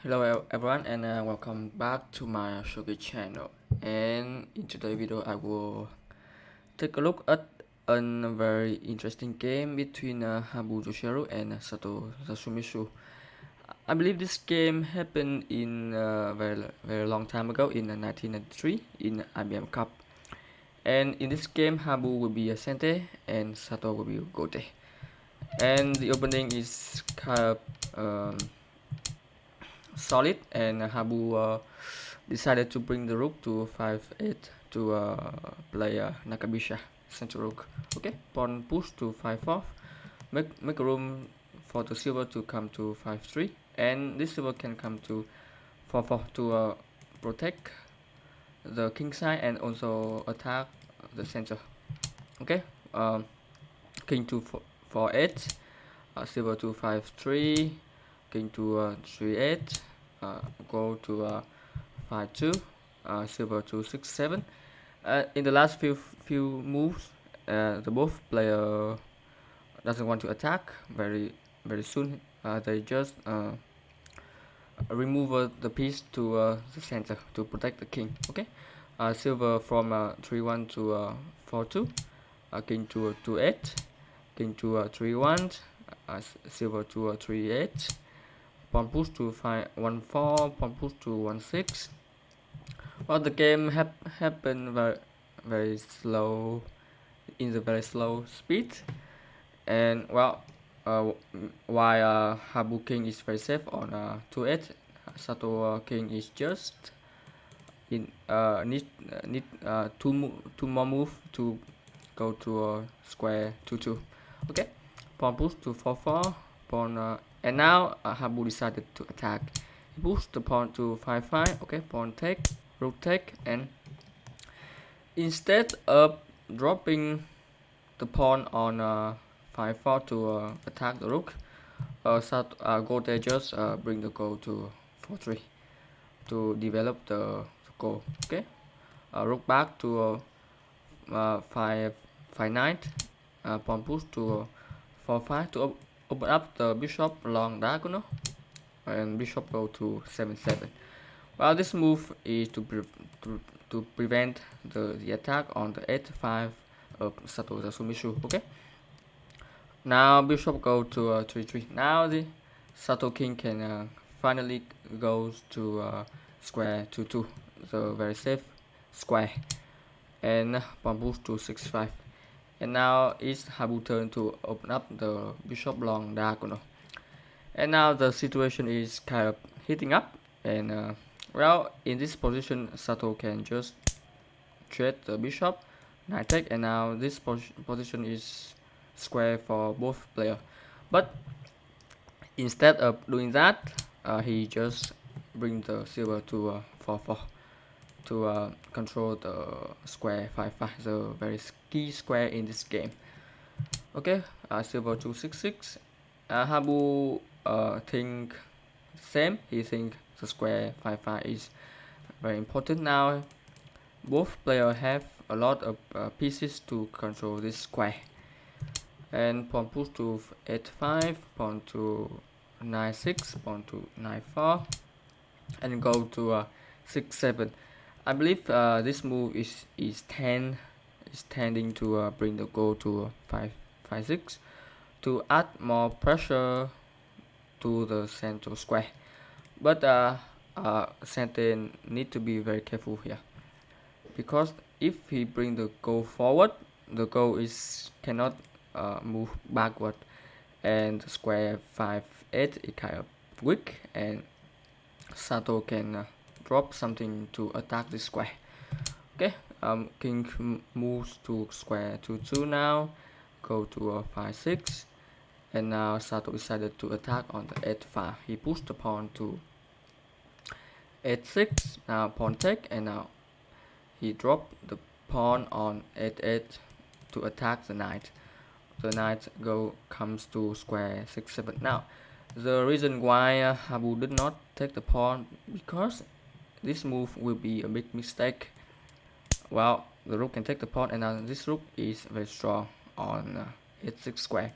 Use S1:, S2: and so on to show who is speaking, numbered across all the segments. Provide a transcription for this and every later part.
S1: Hello everyone and welcome back to my Shogi channel. And in today's video I will take a look at a very interesting game between Habu Yoshiharu and Sato Yasumitsu. I believe this game happened in a very long time ago in 1993 in IBM Cup. And in this game Habu will be a Sente and Sato will be Gote. And the opening is kind of solid, and Habu decided to bring the rook to 5-8 to play Nakabisha central rook. Okay, pawn push to 5-4, make room for the silver to come to 5-3, and this silver can come to 4-4 to protect the king side and also attack the center. Okay, king to 4-8, silver to 5-3, king to 3-8, go to 5-2, silver to 6-7. In the last few moves, the both player doesn't want to attack very soon. They just remove the piece to the center to protect the king. Okay, silver from 3-1 to 4-2, king to 2-8, king to 3-1, silver to 3-8, pawn push to 5-1-4, pawn push to 1-6. Well, the game happened very slow, in the very slow speed, and well, while Habu King is very safe on 2-8, Sato King is just in need two more move to go to square 2-2. Okay, pawn push to 4-4, pawn and now Habu decided to attack. He pushed the pawn to 5-5. Okay, pawn take, rook take, and instead of dropping the pawn on 5-4 to attack the rook, go there just bring the go to 4-3 to develop the go. Okay, rook back to 5-9, pawn push to 4-5 to open up the bishop along diagonal, and bishop go to 7-7. Well, this move is to prevent the attack on the 8-5 of Sato Yasumitsu. Okay, now bishop go to 3-3. Now the Sato King can finally goes to square 2-2, the very safe square, and pawn push to 6-5. And now it's Habu turn to open up the bishop along diagonal. And now the situation is kind of heating up, and well, in this position Sato can just trade the bishop, knight take, and now this position is square for both players. But instead of doing that, he just bring the silver to 4-4 to control the square 5-5, the very key square in this game. Okay, silver to 6-6. Habu think the same. He think the square 5-5 is very important. Now both players have a lot of pieces to control this square. And pawn push to 8-5, pawn to 9-6, pawn to 9-4, and go to 6-7. I believe this move is tending to bring the goal to 5-6 to add more pressure to the central square. But Sante need to be very careful here, because if he bring the goal forward, the goal is cannot move backward, and the square 5-8 is kind of weak, and Sato can drop something to attack this square. Okay, king moves to square 2-2 now, go to 5-6, and now Sato decided to attack on the 8-5. He pushed the pawn to 8-6, now pawn take, and now he dropped the pawn on 8-8 to attack the knight. The knight comes to square 6-7. Now the reason why Habu did not take the pawn, because this move will be a big mistake. Well, the rook can take the pawn, and now this rook is very strong on 8-6 square.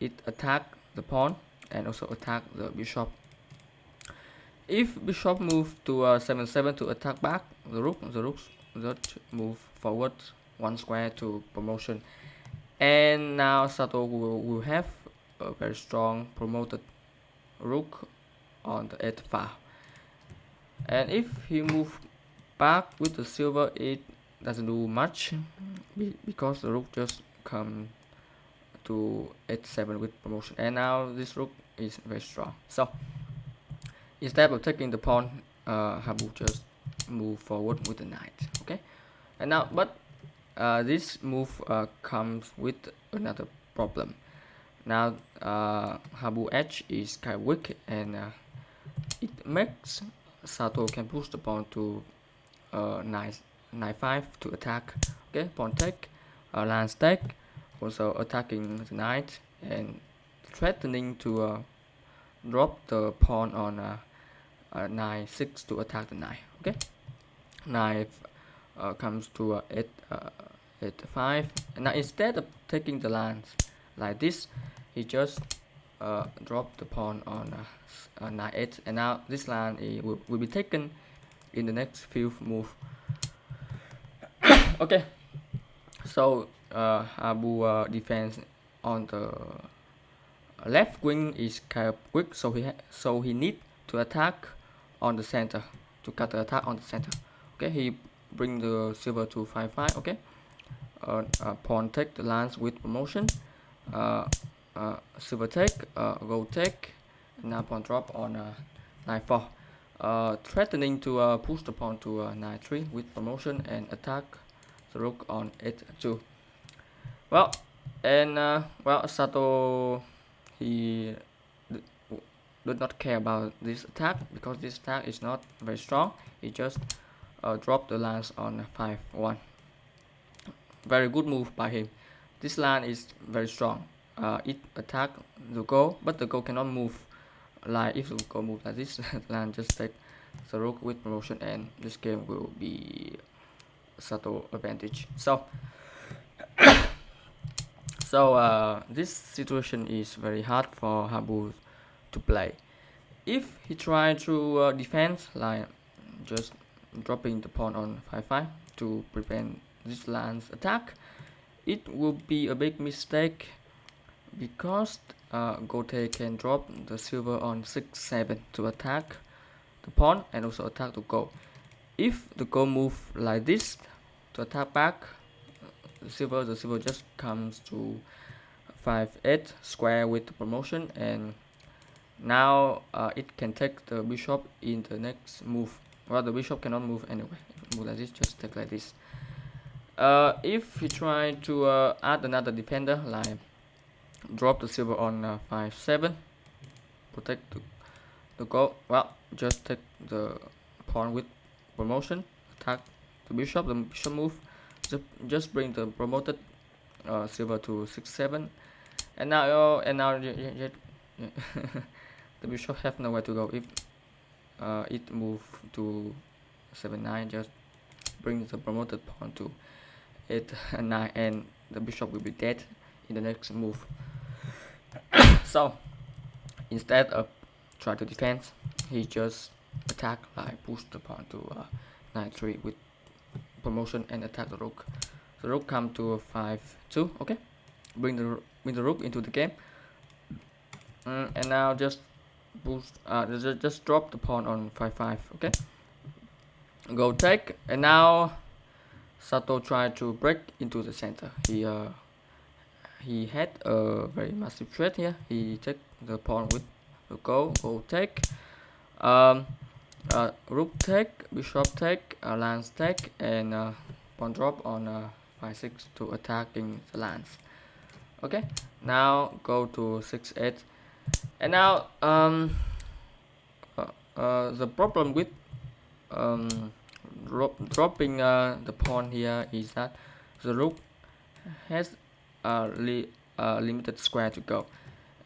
S1: It attack the pawn and also attack the bishop. if bishop move to 7-7 to attack back the rook just move forward one square to promotion. And now Sato will have a very strong promoted rook on the 8th file. And if he move back with the silver, it doesn't do much because the rook just come to 8-7 with promotion. And now this rook is very strong. So instead of taking the pawn, Habu just move forward with the knight. Okay, and now but this move comes with another problem. Now Habu edge is kind of weak, and it makes Sato can push the pawn to knight 5 to attack. Okay, pawn take, lance take, also attacking the knight and threatening to drop the pawn on knight 6 to attack the knight. Okay, knight comes to 8-5, and now instead of taking the lance like this, he just drop the pawn on knight 8, and now this line will be taken in the next few move. Okay, so Habu defense on the left wing is kind of weak, so he need to attack on the center to counter attack on the center. Okay, he bring the silver to 5-5. Okay, pawn take the lance with promotion, silver take, gold take, and now pawn drop on knight 4, threatening to push the pawn to knight 3 with promotion and attack the rook on 8-2. Well, and well, Sato, he did not care about this attack because this attack is not very strong. He just dropped the lance on 5-1. Very good move by him. This line is very strong. It attack the goal, but the goal cannot move. Like if the goal move like this, the line just take the rook with promotion, and this game will be Sato advantage. So this situation is very hard for Habu to play. If he try to defend, like just dropping the pawn on 5-5 to prevent this line's attack, it will be a big mistake because Gote can drop the silver on 6-7 to attack the pawn and also attack the gold. If the gold move like this to attack back the silver just comes to 5-8 square with the promotion, and now it can take the bishop in the next move. Well, the bishop cannot move anyway. Move like this, just take like this. If you try to add another defender, like drop the silver on 5-7, protect the gold, well, just take the pawn with promotion, attack the bishop move, just bring the promoted silver to 6-7, and now the bishop have nowhere to go. If it move to 7-9, just bring the promoted pawn to 8-9, and the bishop will be dead in the next move. So instead of try to defend, he just attack, like push the pawn to knight 3 with promotion and attack the rook. The rook come to 5-2. Okay, bring the rook into the game, and now just boost, just drop the pawn on 5-5. Okay, go take, and now Sato tried to break into the center. He had a very massive threat here. He take the pawn with the go take, rook take, bishop take, lance take, and pawn drop on 5-6 to attacking the lance. Okay, now go to 6-8, and now the problem with dropping the pawn here is that the rook has limited square to go,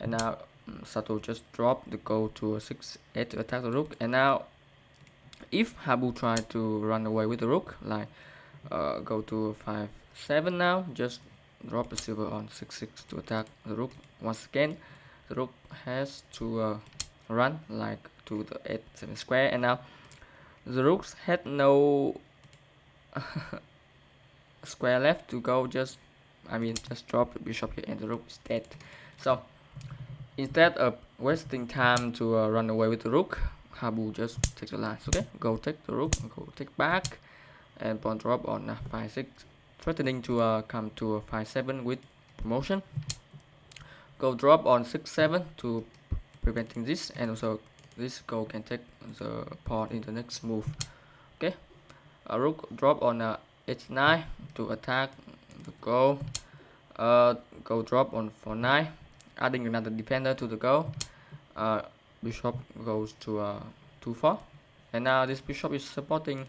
S1: and now Sato just drop the go to 6-8 to attack the rook. And now if Habu try to run away with the rook, like go to 5-7, now just drop the silver on 6-6 to attack the rook once again. The rook has to run like to the h7 square, and now the rooks had no square left to go. Just drop the bishop here and the rook is dead. So instead of wasting time to run away with the rook, Habu just takes the lines. Okay, go take the rook, go take back, and pawn drop on 5-6, threatening to come to 5-7 with promotion. Go drop on 6-7 to preventing this, and also this go can take the pawn in the next move. Okay, rook drop on h9 to attack the go. Go drop on 4-9, adding another defender to the go. Bishop goes to 2-4, and now this bishop is supporting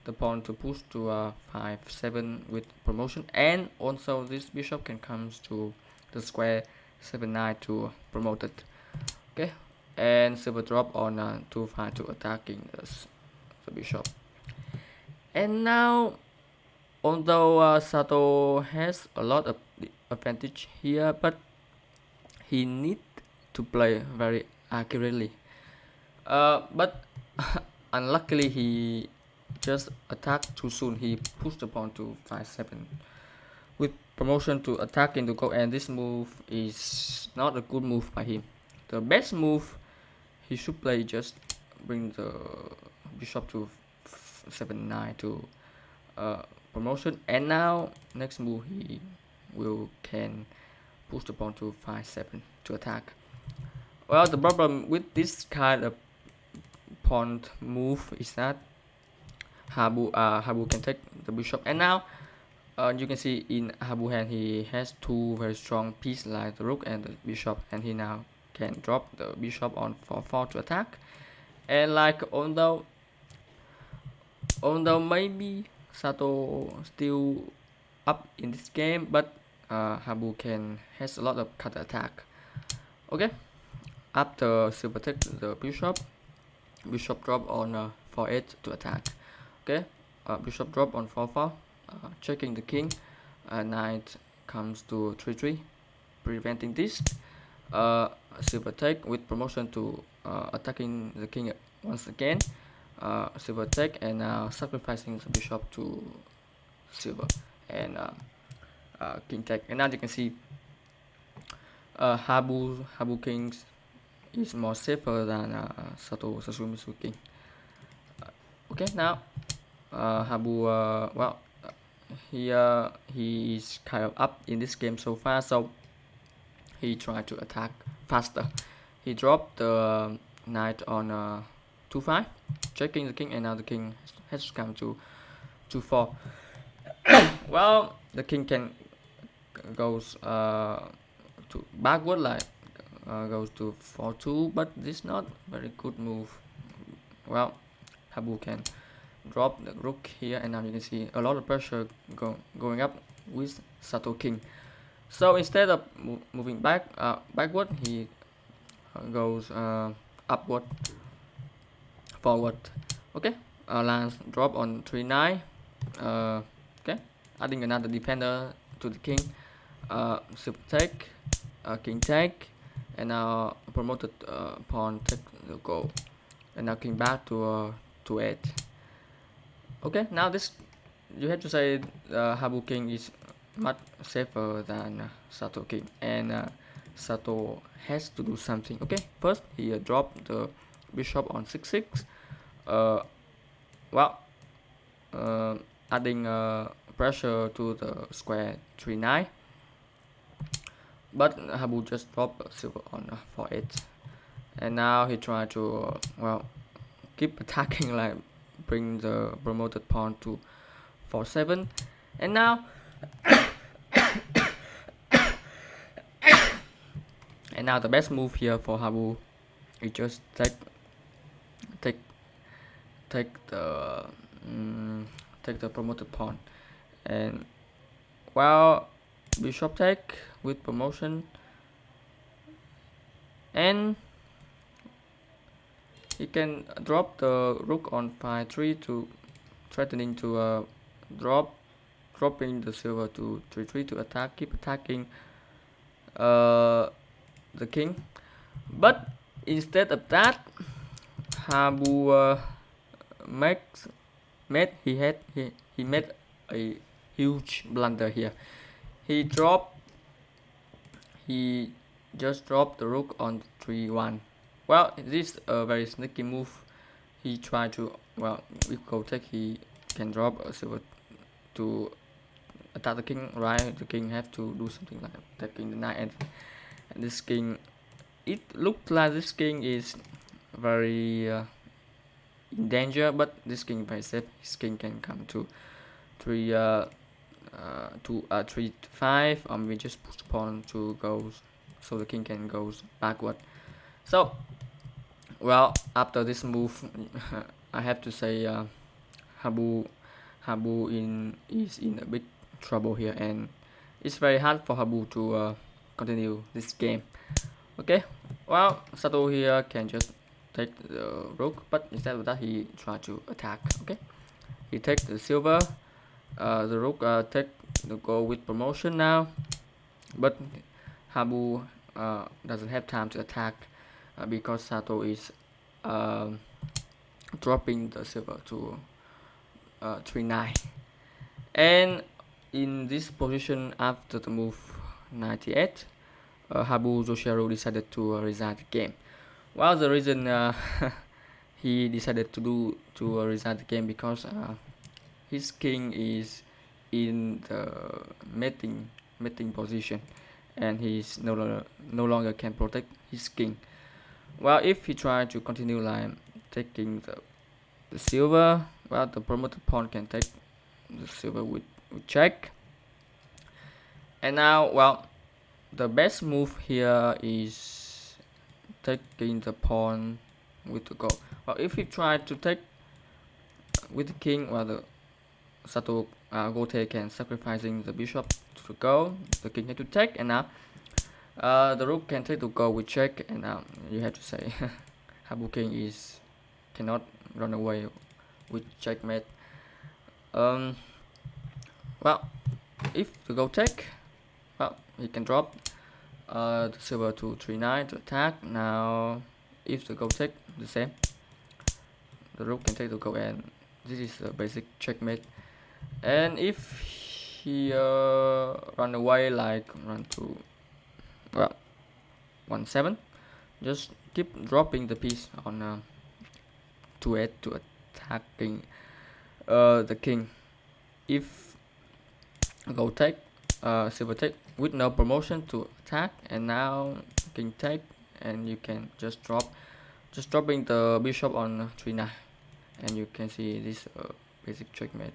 S1: the pawn to push to 5-7 with promotion, and also this bishop can come to the square 7-9 to promote it. Okay, and silver drop on 2-5 to attacking the bishop. And now, although Sato has a lot of advantage here, but he need to play very accurately. But unluckily, he just attacked too soon. He pushed the pawn to 5-7 with promotion to attack into go, and this move is not a good move by him. The best move he should play just bring the bishop to 7-9 to promotion, and now next move he can push the pawn to 5-7 to attack. Well, the problem with this kind of pawn move is that Habu can take the bishop, and now you can see in Habu hand he has two very strong pieces like the rook and the bishop, and he now can drop the bishop on 4-4 to attack. And like although maybe Sato still up in this game, but Habu has a lot of counter attack. Okay, after silver take the bishop drop on 4-8 to attack. Okay, bishop drop on 4-4, checking the king. Knight comes to 3-3, preventing this. Silver take with promotion to attacking the king once again. Silver take, and now sacrificing the bishop to silver, and king take. And now you can see Habu kings is more safer than Sato Yasumitsu king. Okay, now Habu he is kind of up in this game so far, so he tried to attack faster. He dropped the knight on 2-5, checking the king, and now the king has come to 2-4. Well, the king can goes to backward, like goes to 4-2, but this is not very good move. Well, Habu can drop the rook here, and now you can see a lot of pressure going up with Sato king. So instead of moving backward, he goes upward, forward. Okay, lance drop on 3-9. Okay, adding another defender to the king. Silver take, king take, and now promoted pawn take the go, and now king back to 8. Okay, now this you have to say Habu king is much safer than Sato king, and Sato has to do something. Okay, first he dropped the bishop on 6-6. Adding pressure to the square 3-9, but Habu just dropped silver on 4-8, and now he tried to keep attacking, like bring the promoted pawn to 4-7, and now the best move here for Habu is just take the promoted pawn, and bishop take with promotion, and he can drop the rook on 5-3 to threatening to dropping the silver to 3-3 to keep attacking the king. But instead of that, Habu makes made he made a huge blunder here. He dropped he just dropped the rook on 3-1. Well, this is a very sneaky move. He tried to, well, with go take he can drop a silver to attack the king, right? The king have to do something like attacking the knight, and this king, it looked like this king is very in danger, but this king very safe. His king can come to 3-5, we just push the pawn to go, so the king can go backward. So, well, after this move, I have to say Habu is in a big trouble here, and it's very hard for Habu to continue this game. Okay, well, Sato here can just take the rook, but instead of that he try to attack. Okay, he takes the silver, the rook take the go with promotion now, but Habu doesn't have time to attack because Sato is dropping the silver to 3-9, and in this position after the move 98, Habu Yoshiharu decided to resign the game. Well, the reason he decided to resign the game because his king is in the mating position, and he's no longer can protect his king. Well, if he try to continue like taking the silver, well, the promoted pawn can take the silver with check. And now, well, the best move here is taking the pawn with the go. Well, if he try to take with the king, well, the Sato Gote can sacrificing the bishop to go. The king had to take, and now the rook can take to go with check, and now you have to say Habu king is cannot run away with checkmate. Well, if the go take, well, he can drop the silver to 3-9 to attack. Now, if the go take, the same. The rook can take the go, and this is a basic checkmate. And if he run away, like run to, well, 1-7, just keep dropping the piece on 2-8 to attacking the king. If go take, silver take with no promotion to attack, and now king take, and you can just dropping the bishop on 3-9, and you can see this basic checkmate.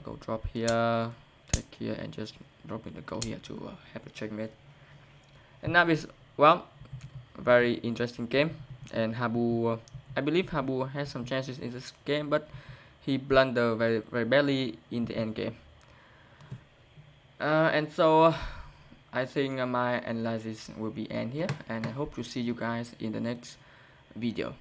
S1: Go drop here, take here, and just dropping the go here to have a checkmate. And now is, well, very interesting game, and Habu, I believe Habu has some chances in this game, but he blundered very badly in the end game. And so I think my analysis will be end here, and I hope to see you guys in the next video.